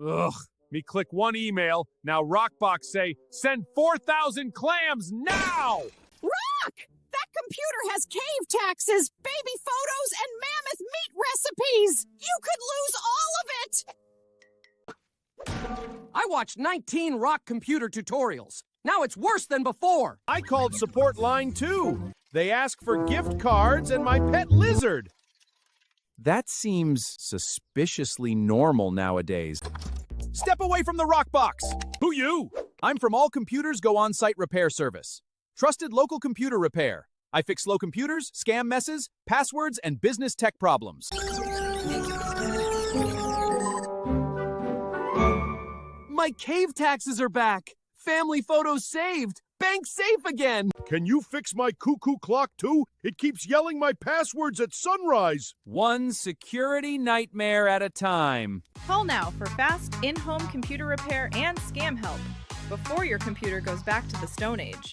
Ugh. Me click one email, now Rockbox say, send 4,000 clams now! Rock! That computer has cave taxes, baby photos, and mammoth meat recipes! You could lose all of it! I watched 19 Rock computer tutorials. Now it's worse than before. I called support line too. They ask for gift cards and my pet lizard. That seems suspiciously normal nowadays. Step away from the Rockbox! Who you? I'm from All Computers Go On-Site Repair Service. Trusted local computer repair. I fix slow computers, scam messes, passwords, and business tech problems. My cave taxes are back. Family photos saved. Bank safe again. Can you fix my cuckoo clock too? It keeps yelling my passwords at sunrise. One security nightmare at a time. Call now for fast, in-home computer repair and scam help before your computer goes back to the Stone Age.